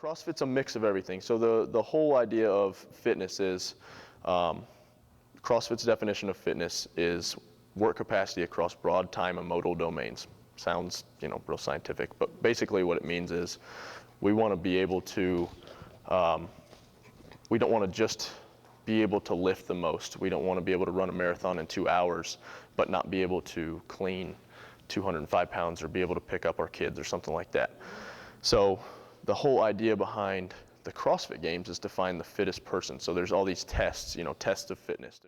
CrossFit's a mix of everything. So the whole idea of fitness is, CrossFit's definition of fitness is work capacity across broad time and modal domains. Sounds, real scientific, but basically what it means is we want to be able to, we don't want to just be able to lift the most. We don't want to be able to run a marathon in 2 hours, but not be able to clean 205 pounds or be able to pick up our kids or something like that. So the whole idea behind the CrossFit Games is to find the fittest person. So there's all these tests, tests of fitness.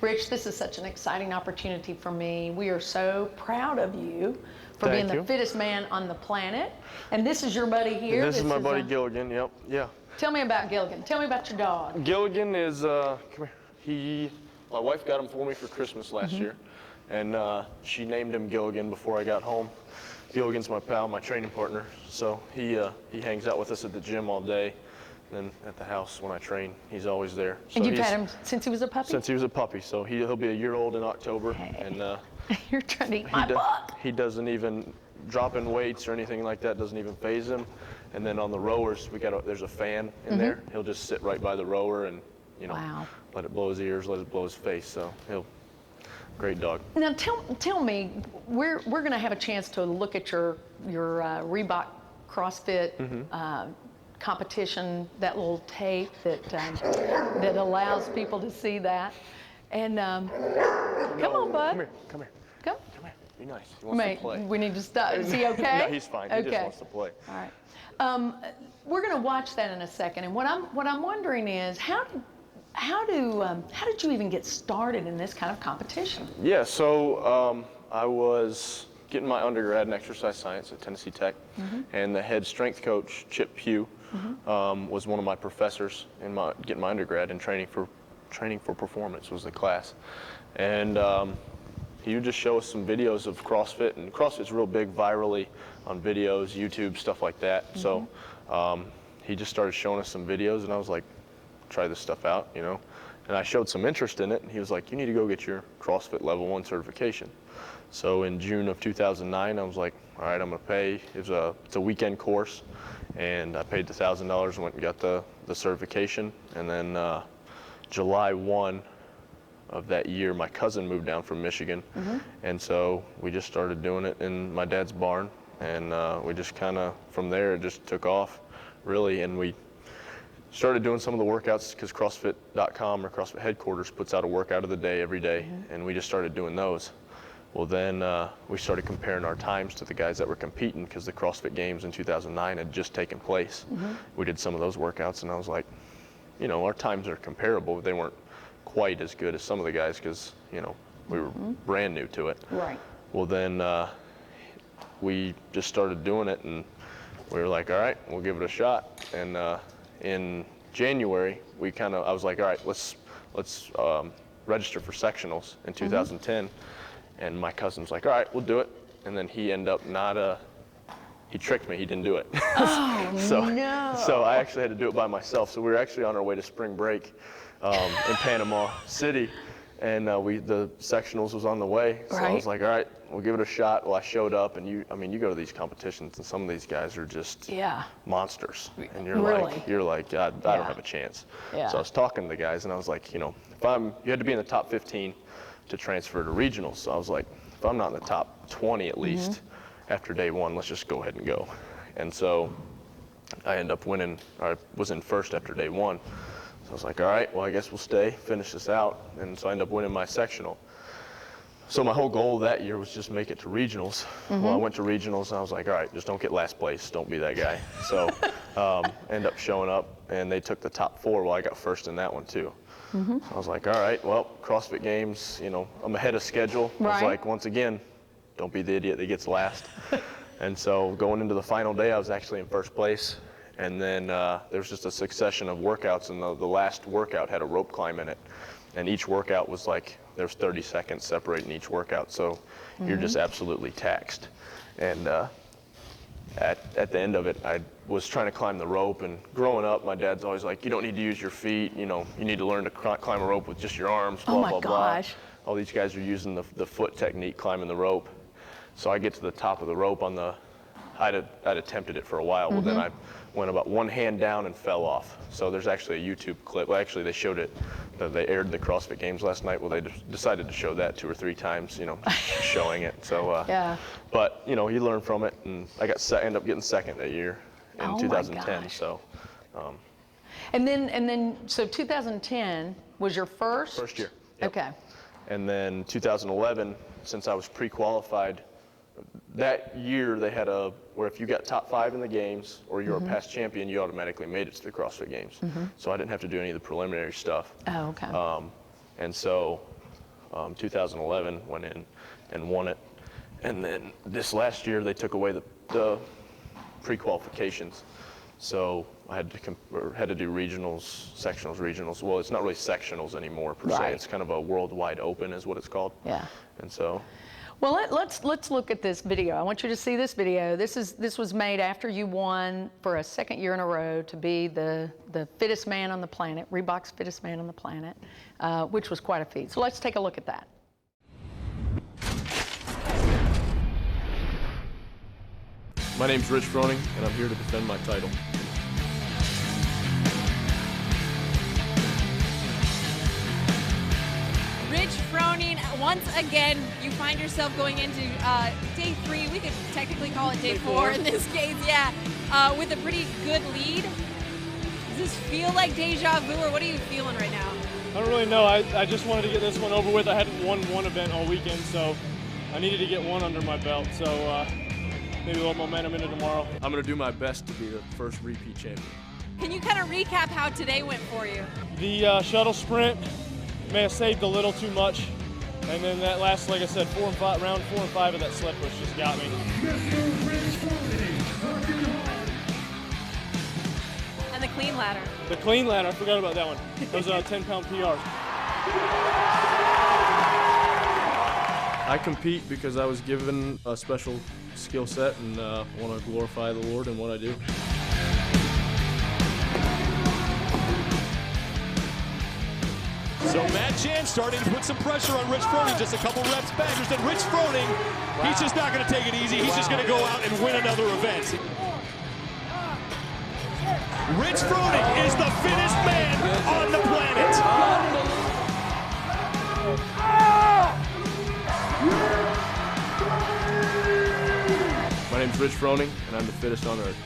Rich, this is such an exciting opportunity for me. We are so proud of you for being the fittest man on the planet. And this is your buddy here. This is my buddy Gilligan, yep, yeah. Tell me about Gilligan. Tell me about your dog. Gilligan is, come here. My wife got him for me for Christmas last year. And she named him Gilligan before I got home. Gilligan's my pal, my training partner. So he hangs out with us at the gym all day. And then at the house when I train, he's always there. So and you've had him since he was a puppy? Since he was a puppy. So he'll be a year old in October. Hey. And you're trying to eat my butt. He doesn't even, dropping weights or anything like that doesn't even faze him. And then on the rowers, there's a fan in there. He'll just sit right by the rower and, let it blow his ears, let it blow his face. So great dog. Now tell me, we're going to have a chance to look at your Reebok CrossFit competition, that little tape that allows people to see that. And come on, bud. Come here. Come here. Be nice. He wants to play. We need to stop. Is he okay? No, he's fine. He just wants to play. All right. We're going to watch that in a second. And what I'm wondering is how did you even get started in this kind of competition? Yeah. So I was getting my undergrad in exercise science at Tennessee Tech, and the head strength coach, Chip Pugh, was one of my professors in getting my undergrad, and training for performance was the class. And he would just show us some videos of CrossFit, and CrossFit's real big virally on videos, YouTube, stuff like that. So he just started showing us some videos, and I was like, try this stuff out, And I showed some interest in it, and he was like, you need to go get your CrossFit Level 1 certification. So in June of 2009, I was like, all right, I'm gonna pay. It's a weekend course, and I paid the $1,000 and went and got the certification. And then July 1 of that year, my cousin moved down from Michigan, and so we just started doing it in my dad's barn, and we just kind of, from there, it just took off, really, and we started doing some of the workouts because CrossFit.com or CrossFit headquarters puts out a workout of the day every day, and we just started doing those. Well, then we started comparing our times to the guys that were competing because the CrossFit Games in 2009 had just taken place. We did some of those workouts, and I was like, our times are comparable, but they weren't quite as good as some of the guys because, we were brand new to it. Right. Well, then we just started doing it, and we were like, all right, we'll give it a shot. And in January, I was like, all right, let's register for sectionals in 2010. And my cousin's like, all right, we'll do it. And then he ended up he tricked me, he didn't do it. Oh, no. So I actually had to do it by myself. So we were actually on our way to spring break in Panama City, and the sectionals was on the way. So I was like, all right, we'll give it a shot. Well, I showed up, and you go to these competitions, and some of these guys are just monsters. And you're like, God, I don't have a chance. Yeah. So I was talking to the guys, and I was like, you had to be in the top 15 to transfer to regionals. So I was like, if I'm not in the top 20 at least after day one, let's just go ahead and go. And so I ended up winning. I was in first after day one. So I was like, all right, well, I guess we'll finish this out. And so I ended up winning my sectional. So my whole goal that year was just make it to regionals. Well, I went to regionals, and I was like, all right, just don't get last place. Don't be that guy. So ended up showing up, and they took the top 4. Well, I got first in that one too. So I was like, all right, well, CrossFit Games, I'm ahead of schedule. I was like, once again, don't be the idiot that gets last. And so going into the final day, I was actually in first place. And then there was just a succession of workouts, and the last workout had a rope climb in it. And each workout was like, there's 30 seconds separating each workout, so you're just absolutely taxed. And at the end of it, I was trying to climb the rope, and growing up, my dad's always like, you don't need to use your feet, you know, you need to learn to climb a rope with just your arms, blah, Oh my blah, gosh. blah. All these guys are using the foot technique climbing the rope. So I get to the top of the rope on the, I'd attempted it for a while, well then I went about one hand down and fell off. So there's actually a YouTube clip, well actually they showed it, they aired the CrossFit Games last night, well they decided to show that 2 or 3 times, you know, showing it. So, Yeah. but you know, you learn from it, and I ended up getting second that year in Oh my 2010, gosh. so. And then, so 2010 was your first? First year. Yep. Okay. And then 2011, since I was pre-qualified, that year they had where if you got top 5 in the games or you were a past champion, you automatically made it to the CrossFit Games. So I didn't have to do any of the preliminary stuff. Oh, okay. And so 2011 went in and won it. And then this last year they took away the pre-qualifications. So I had to do regionals, sectionals, regionals. Well, it's not really sectionals anymore per se. Right. It's kind of a worldwide open is what it's called. Yeah. And so. Well, let's look at this video. I want you to see this video. This was made after you won for a second year in a row to be the fittest man on the planet, Reebok's fittest man on the planet, which was quite a feat. So let's take a look at that. My name's Rich Froning, and I'm here to defend my title. Rich Froning, once again, you find yourself going into day 3. We could technically call it day 4 in this case, yeah, with a pretty good lead. Does this feel like deja vu, or what are you feeling right now? I don't really know. I just wanted to get this one over with. I hadn't won one event all weekend, so I needed to get one under my belt. So maybe a little momentum into tomorrow. I'm going to do my best to be the first repeat champion. Can you kind of recap how today went for you? The shuttle sprint may have saved a little too much, and then that last, like I said, round 4 and 5 of that sled push just got me. And the clean ladder. The clean ladder, I forgot about that one. That was a 10-pound PR. I compete because I was given a special skill set and want to glorify the Lord in what I do. So Matt Chan starting to put some pressure on Rich Froning, just a couple reps back. There's then Rich Froning, he's just not going to take it easy. He's just going to go out and win another event. Rich Froning is the fittest man on the planet. My name's Rich Froning, and I'm the fittest on earth.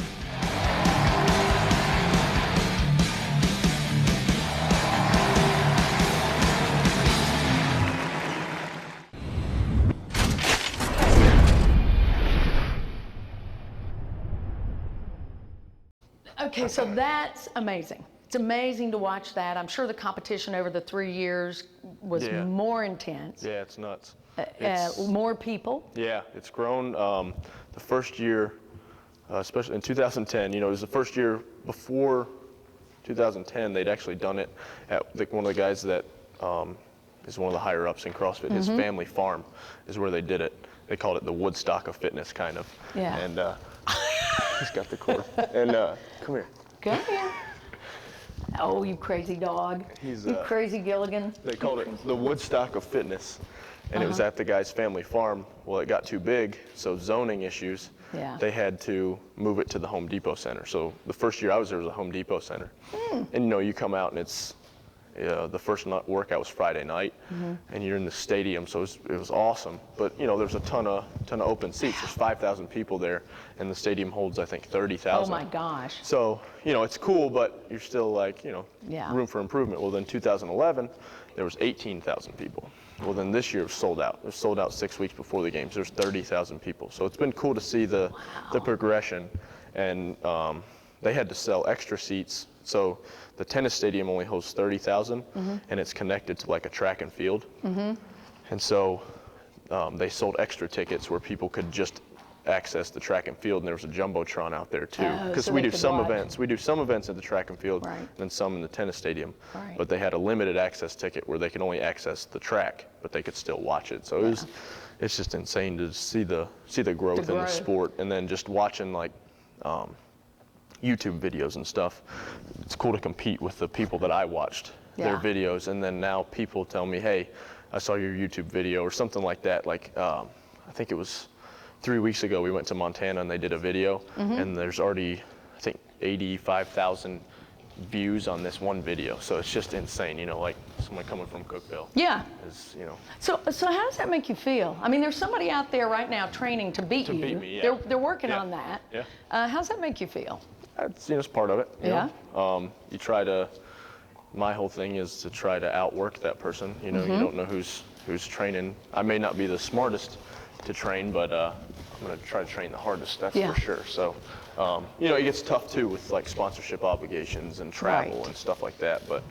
Okay, so that's amazing. It's amazing to watch that. I'm sure the competition over the 3 years was Yeah. more intense. Yeah, it's nuts. More people. Yeah, it's grown. The first year, especially in 2010, you know, it was the first year before 2010, they'd actually done it at one of the guys that is one of the higher ups in CrossFit. His family farm is where they did it. They called it the Woodstock of fitness, kind of. Yeah. And he's got the cord. And come here. Come here. Oh, you crazy dog. He's, you crazy Gilligan. They called it the Woodstock of fitness. And it was at the guy's family farm. Well, it got too big, so zoning issues, Yeah. they had to move it to the Home Depot Center. So the first year I was there was a Home Depot Center. And you know, you come out and it's, the first workout was Friday night, and you're in the stadium, so it was awesome. But you know, there's a ton of open seats. There's 5,000 people there, and the stadium holds, I think, 30,000. Oh my gosh. So you know, it's cool, but you're still like, you know, Yeah. room for improvement. Well, then 2011, there was 18,000 people. Well, then this year it was sold out. It was sold out 6 weeks before the games. There's 30,000 people. So it's been cool to see the progression, and they had to sell extra seats. So the tennis stadium only holds 30,000, and it's connected to like a track and field. And so they sold extra tickets where people could just access the track and field, and there was a jumbotron out there too. Oh, Because so we they do could some watch. events. We do some events at the track and field, Right. and then some in the tennis stadium. Right. But they had a limited access ticket where they could only access the track, but they could still watch it. So it's just insane to see the growth in the growth. sport, and then just watching like YouTube videos and stuff. It's cool to compete with the people that I watched their Yeah. videos, and then now people tell me, hey, I saw your YouTube video or something like that. Like I think it was 3 weeks ago we went to Montana and they did a video, and there's already I think 85,000 views on this one video. So it's just insane, you know, like someone coming from Cookeville. Yeah. Is, you know. So how does that make you feel? I mean, there's somebody out there right now training to beat you. beat me, yeah. They're working Yeah. on that. Yeah. How does that make you feel? It's, you know, it's part of it. You Yeah. know? You try to. My whole thing is to try to outwork that person. You know, you don't know who's training. I may not be the smartest to train, but I'm going to try to train the hardest. That's Yeah. for sure. So, you know, it gets tough too with like sponsorship obligations and travel Right. and stuff like that. But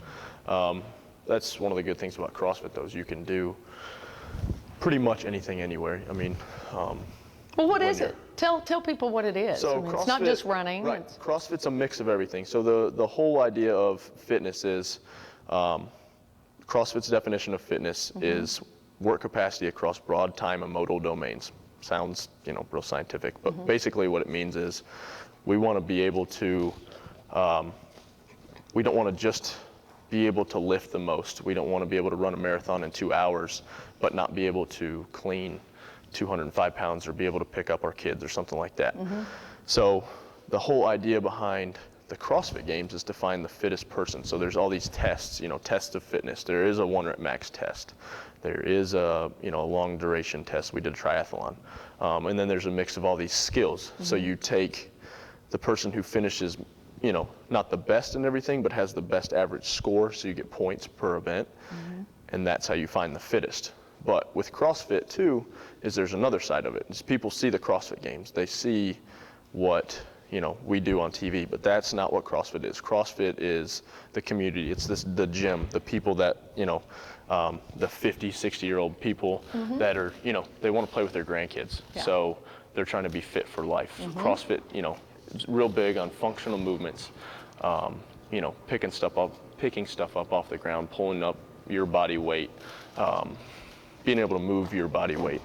that's one of the good things about CrossFit, though, is you can do pretty much anything anywhere. I mean. Well, what when is it? Tell people what it is. So I mean, it's not just running. Right. It's, CrossFit's a mix of everything. So the whole idea of fitness is, CrossFit's definition of fitness is work capacity across broad time and modal domains. Sounds, you know, real scientific, but basically what it means is we want to be able to, we don't want to just be able to lift the most. We don't want to be able to run a marathon in 2 hours, but not be able to clean 205 pounds or be able to pick up our kids or something like that. So the whole idea behind the CrossFit Games is to find the fittest person. So there's all these tests, you know, tests of fitness. There is a 1 rep max test. There is a, you know, a long duration test. We did a triathlon. And then there's a mix of all these skills. So you take the person who finishes, you know, not the best in everything, but has the best average score. So you get points per event. And that's how you find the fittest. But with CrossFit too, is there's another side of it. Is people see the CrossFit Games. They see what, you know, we do on TV, but that's not what CrossFit is. CrossFit is the community. It's the gym, the people that, you know, the 50, 60-year-old people that are, you know, they want to play with their grandkids. Yeah. So they're trying to be fit for life. CrossFit, you know, is real big on functional movements, you know, picking stuff up off the ground, pulling up your body weight, being able to move your body weight,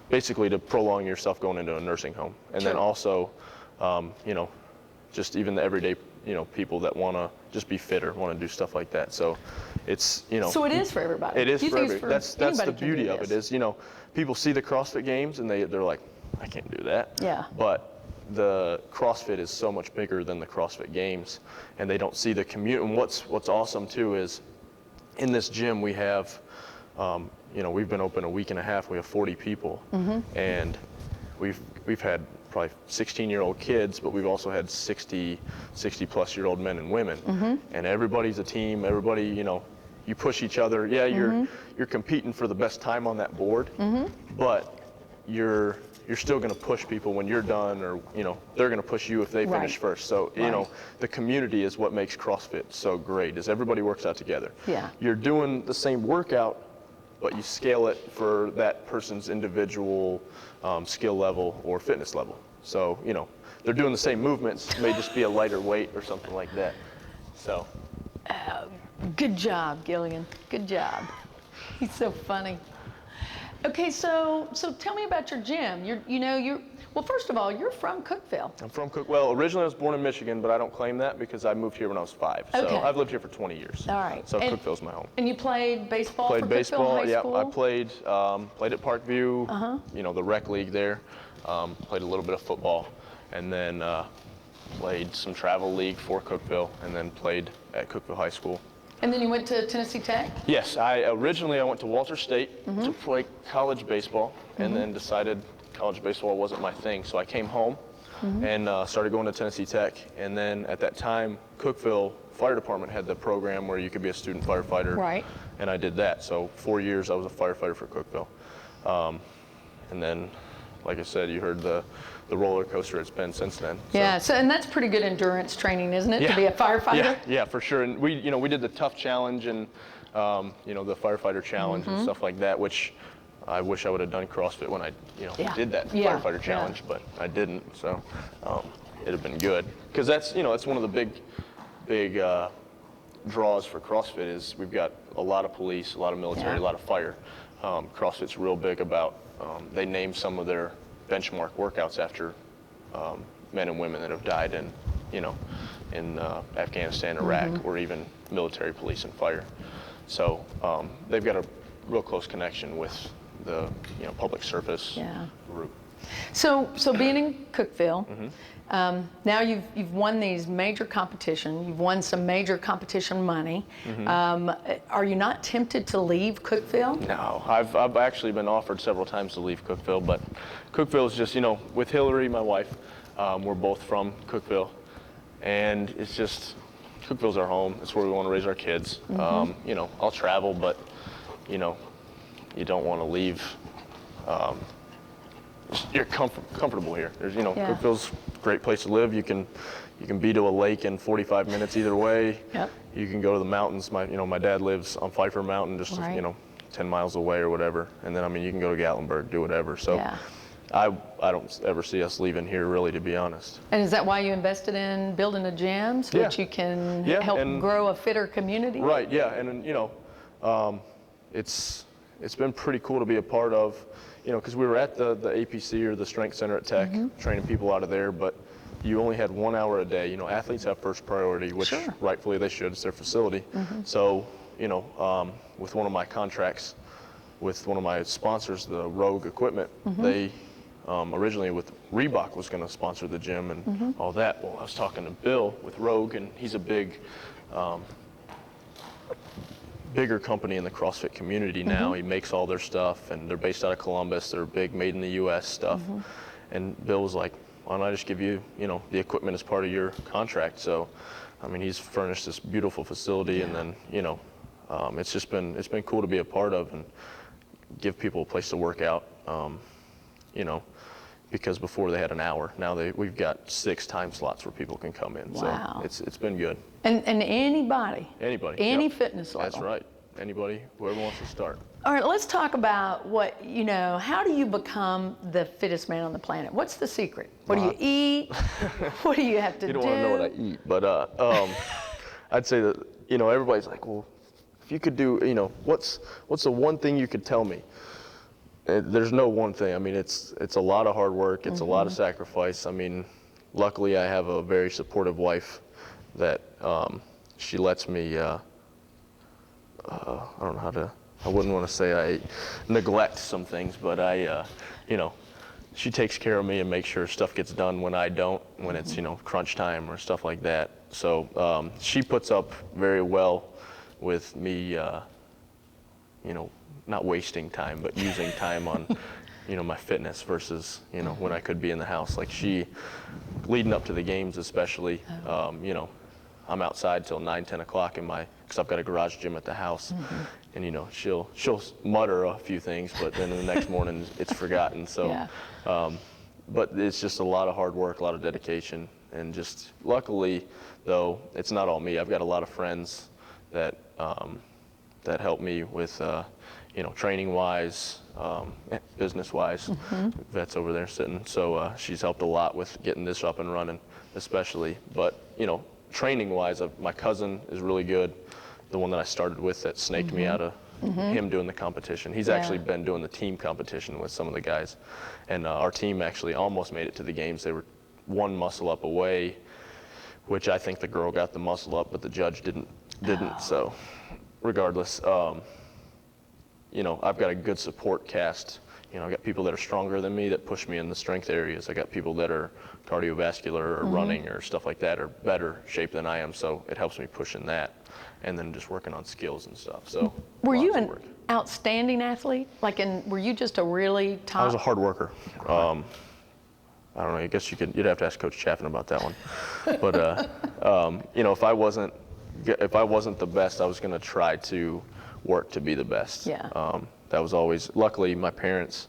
basically to prolong yourself going into a nursing home. And then also, you know, just even the everyday, you know, people that want to just be fitter, want to do stuff like that. So it's, you know. so it is for everybody. It is You for think everybody. it's That's the anybody can do beauty of this. it is, you know, people see the CrossFit Games and they're like, I can't do that. Yeah. But the CrossFit is so much bigger than the CrossFit Games, and they don't see the community. And what's awesome too is in this gym we have, you know, we've been open a week and a half. We have 40 people, and we've had probably 16-year-old kids, but we've also had 60-plus-year-old men and women, and everybody's a team. Everybody, you know, you push each other. Yeah, you're competing for the best time on that board, but you're still going to push people when you're done, or, you know, they're going to push you if they finish Right. first. So, you know, the community is what makes CrossFit so great, is everybody works out together. Yeah. You're doing the same workout, but you scale it for that person's individual skill level or fitness level. So, you know, they're doing the same movements, it may just be a lighter weight or something like that. So. Good job, Gilligan. Good job. He's so funny. Okay, so tell me about your gym. Well, first of all, you're from Cookeville. I'm from Well, originally I was born in Michigan, but I don't claim that because I moved here when I was 5. So Okay. I've lived here for 20 years. All right. So And- Cookeville's my home. And you played baseball Played for baseball, Cookeville High yeah. School? I played at Parkview, you know, the rec league there. Played a little bit of football, and then played some travel league for Cookeville, and then played at Cookeville High School. And then you went to Tennessee Tech? Yes, originally I went to Walter State to play college baseball, and then decided college baseball wasn't my thing, so I came home and started going to Tennessee Tech. And then at that time, Cookeville Fire Department had the program where you could be a student firefighter. Right. And I did that. So 4 years I was a firefighter for Cookeville. And then, like I said, you heard the roller coaster it's been since then. So. Yeah, and that's pretty good endurance training, isn't it, to be a firefighter? Yeah, for sure. And we did the tough challenge and, you know, the firefighter challenge and stuff like that, which I wish I would have done CrossFit when I, Yeah. did that Yeah. firefighter challenge, but I didn't. So it'd have been good because that's one of the big draws for CrossFit is we've got a lot of police, a lot of military, a lot of fire. CrossFit's real big about they name some of their benchmark workouts after men and women that have died in Afghanistan, Iraq, or even military, police, and fire. So they've got a real close connection with the public service group. So being in Cookeville, now you've won these major competition. You've won some major competition money. Are you not tempted to leave Cookeville? No, I've actually been offered several times to leave Cookeville, but Cookeville is just with Hillary, my wife, we're both from Cookeville, and it's just Cookeville's our home. It's where we want to raise our kids. I'll travel, but you don't want to leave. You're comfortable here. There's Cookeville's a great place to live. You can be to a lake in 45 minutes either way. Yep. You can go to the mountains. My dad lives on Pfeiffer Mountain, just 10 miles away or whatever. And then you can go to Gatlinburg, do whatever. So I don't ever see us leaving here, really, to be honest. And is that why you invested in building a gym so that you can help grow a fitter community? Right. Yeah. And it's been pretty cool to be a part of. Because we were at the APC or the Strength Center at Tech, training people out of there, but you only had 1 hour a day. Athletes have first priority, which rightfully they should. It's their facility. So, with one of my contracts, with one of my sponsors, the Rogue Equipment, they originally with Reebok was going to sponsor the gym and all that. Well, I was talking to Bill with Rogue, and he's a bigger company in the CrossFit community now. He makes all their stuff, and they're based out of Columbus. They're big made in the U.S. stuff. And Bill was like, why don't I just give you, the equipment as part of your contract? So, he's furnished this beautiful facility, and then, it's been cool to be a part of and give people a place to work out, because before they had an hour. Now we've got 6 time slots where people can come in. Wow. So it's been good. And anybody. Any Yep. fitness level. That's right. Anybody, whoever wants to start. All right, let's talk about how do you become the fittest man on the planet? What's the secret? What do you eat? What do you have to do? You don't want to know what I eat, but I'd say that, everybody's like, well, if you could do, what's the one thing you could tell me? There's no one thing. It's a lot of hard work. It's a lot of sacrifice. Luckily I have a very supportive wife that she lets me, I don't know how to, I wouldn't want to say I neglect some things, but she takes care of me and makes sure stuff gets done when I don't, when it's, crunch time or stuff like that. So she puts up very well with me, not wasting time, but using time on, my fitness versus, when I could be in the house. Like leading up to the games especially, I'm outside till 9, 10 o'clock because I've got a garage gym at the house. And, she'll mutter a few things, but then the next morning it's forgotten. So, but it's just a lot of hard work, a lot of dedication. And just luckily, though, it's not all me. I've got a lot of friends that help me with, training-wise, business-wise. Vet's over there sitting. So she's helped a lot with getting this up and running, especially. But, training-wise, my cousin is really good. The one that I started with that snaked me out of him doing the competition. He's actually been doing the team competition with some of the guys. And our team actually almost made it to the games. They were one muscle up away, which I think the girl got the muscle up, but the judge didn't. So regardless, I've got a good support cast. I've got people that are stronger than me that push me in the strength areas. I got people that are cardiovascular or running or stuff like that, or better shape than I am. So it helps me push in that, and then just working on skills and stuff. So were you an outstanding athlete? Were you just a really top? I was a hard worker. I don't know. I guess you'd have to ask Coach Chaffin about that one. But if I wasn't the best, I was going to try to work to be the best. Yeah. That was always, luckily, my parents,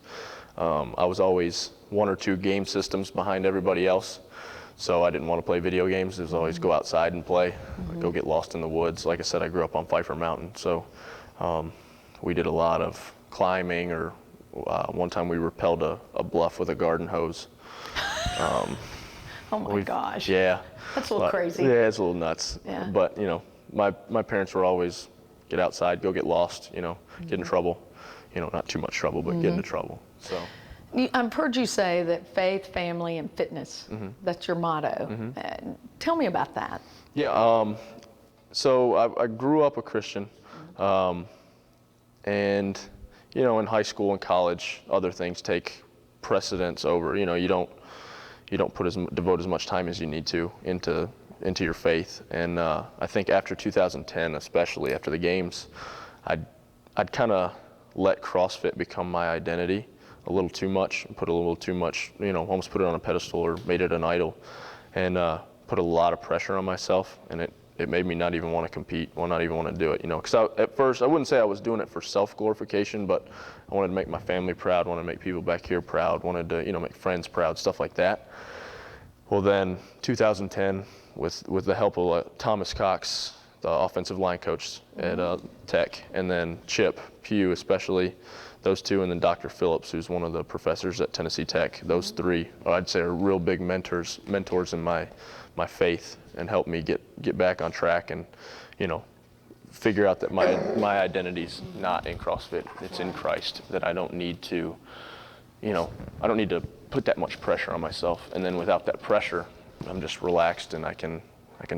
I was always 1 or 2 game systems behind everybody else. So I didn't want to play video games. It was always go outside and play, go get lost in the woods. Like I said, I grew up on Pfeiffer Mountain. So we did a lot of climbing or one time we rappelled a bluff with a garden hose. Oh my gosh. Yeah. That's a little crazy. Yeah, it's a little nuts. Yeah. But, you know, my parents were always get outside, go get lost, you know, get in trouble. You know, not too much trouble, but get into trouble. So. I've heard you say that faith, family, and fitness, that's your motto. Tell me about that. Yeah, so I grew up a Christian, and, you know, in high school and college, other things take precedence over. You know, you don't devote as much time as you need to into your faith. And I think after 2010, especially after the games, I'd kind of let CrossFit become my identity a little too much, put a little too much, you know, almost put it on a pedestal or made it an idol, and put a lot of pressure on myself, and it made me not even want to compete, not even want to do it, you know, because at first I wouldn't say I was doing it for self-glorification, but I wanted to make my family proud, wanted to make people back here proud, wanted to, you know, make friends proud, stuff like that. Well, then 2010, with the help of Thomas Cox, the offensive line coach at Tech, and then Chip Pugh especially, those two, and then Dr. Phillips, who's one of the professors at Tennessee Tech. Those three, I'd say, are real big mentors in my faith, and helped me get back on track, and, you know, figure out that my identity's not in CrossFit, it's in Christ, that I don't need to, you know, I don't need to put that much pressure on myself. And then without that pressure, I'm just relaxed, and I can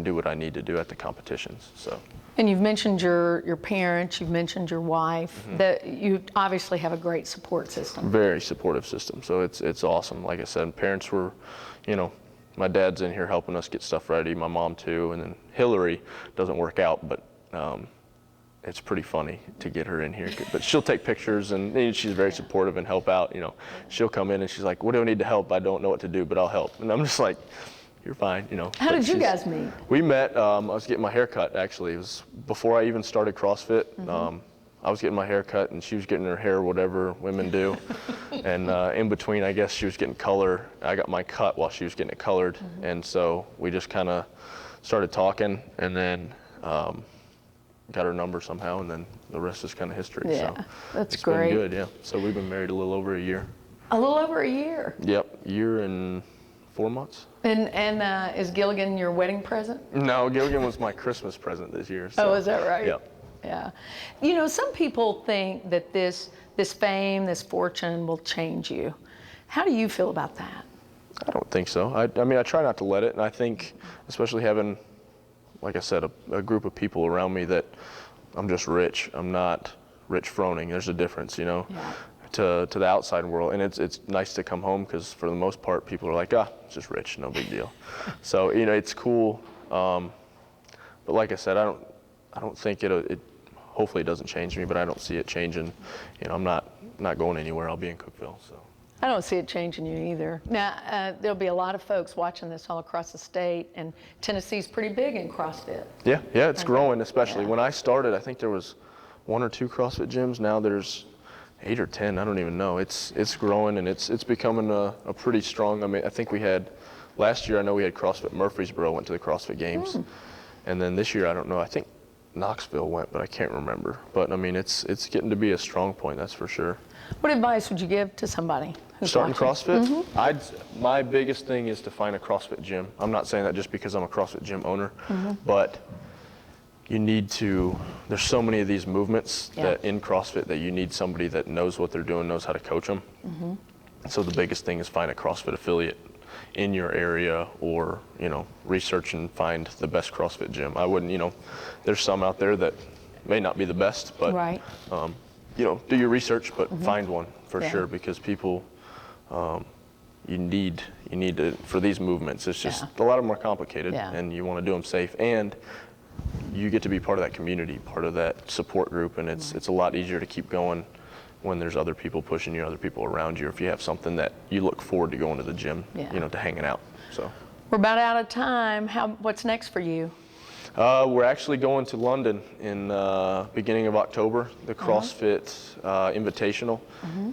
do what I need to do at the competitions. So. And you've mentioned your parents, you've mentioned your wife, that you obviously have a great support system. Very supportive system. So it's awesome. Like I said, parents were, you know, my dad's in here helping us get stuff ready, my mom too, and then Hillary doesn't work out, but it's pretty funny to get her in here. But she'll take pictures, and she's very supportive and help out. You know, she'll come in and she's like, "What do I need to help? I don't know what to do, but I'll help." And I'm just like, "You're fine," you know. How did you guys meet? We met, I was getting my hair cut, actually. It was before I even started CrossFit. I was getting my hair cut, and she was getting her hair, whatever women do. And in between, I guess she was getting color. I got my cut while she was getting it colored. And so we just kind of started talking, and then got her number somehow, and then the rest is kind of history. Yeah, so that's it's great. Been good, yeah. So we've been married a little over a year. A little over a year. Yep, year and 4 months. And is Gilligan your wedding present? No, Gilligan was my Christmas present this year. So. Oh, is that right? Yep. Yeah. You know, some people think that this fame, this fortune will change you. How do you feel about that? I don't think so. I mean, I try not to let it, and I think, especially having, like I said, a group of people around me that I'm just rich. I'm not Rich Froning. There's a difference, you know, to the outside world. And it's nice to come home, because for the most part, people are like, it's just Rich, no big deal. So, you know, it's cool. But like I said, I don't think it hopefully it doesn't change me, but I don't see it changing. You know, I'm not going anywhere. I'll be in Cookeville, so. I don't see it changing you either. Now, there'll be a lot of folks watching this all across the state, and Tennessee's pretty big in CrossFit. Yeah, it's growing, especially. When I started, I think there was 1 or 2 CrossFit gyms. Now there's 8 or 10, I don't even know. It's growing, and it's becoming a pretty strong. I mean, I think we had, last year I know we had CrossFit Murfreesboro went to the CrossFit Games. And then this year, I don't know, I think Knoxville went, but I can't remember. But I mean, it's getting to be a strong point, that's for sure. What advice would you give to somebody who's starting watching? CrossFit? My biggest thing is to find a CrossFit gym. I'm not saying that just because I'm a CrossFit gym owner, but you need to, there's so many of these movements that in CrossFit that you need somebody that knows what they're doing, knows how to coach them. So the biggest thing is find a CrossFit affiliate in your area, or, you know, research and find the best CrossFit gym. I wouldn't, you know, there's some out there that may not be the best, but, you know, do your research, but find one for sure, because people, you need to, for these movements, it's just, a lot of them are complicated, and you want to do them safe, and you get to be part of that community, part of that support group, and it's a lot easier to keep going when there's other people pushing you, other people around you, if you have something that you look forward to going to the gym, you know, to hanging out. So we're about out of time. What's next for you? We're actually going to London in beginning of October, the CrossFit Invitational.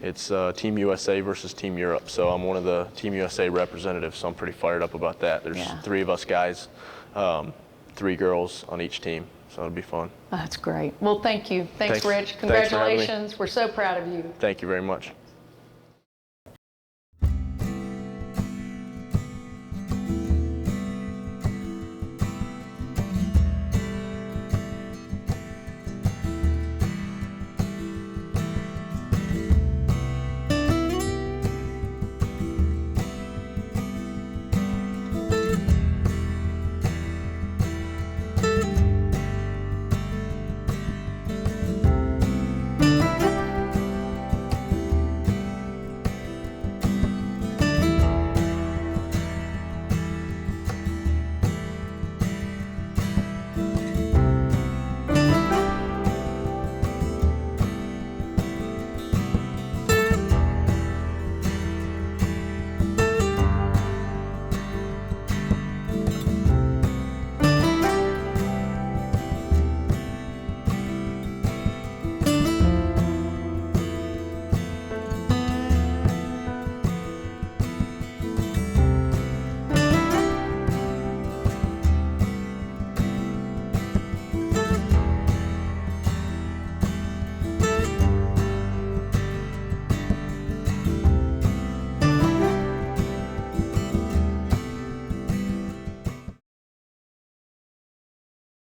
It's Team USA versus Team Europe. So I'm one of the Team USA representatives, so I'm pretty fired up about that. There's 3 of us guys, 3 girls on each team. So it'll be fun. That's great. Well, thank you. Thanks, Rich. Thanks for having me. Congratulations. We're so proud of you. Thank you very much.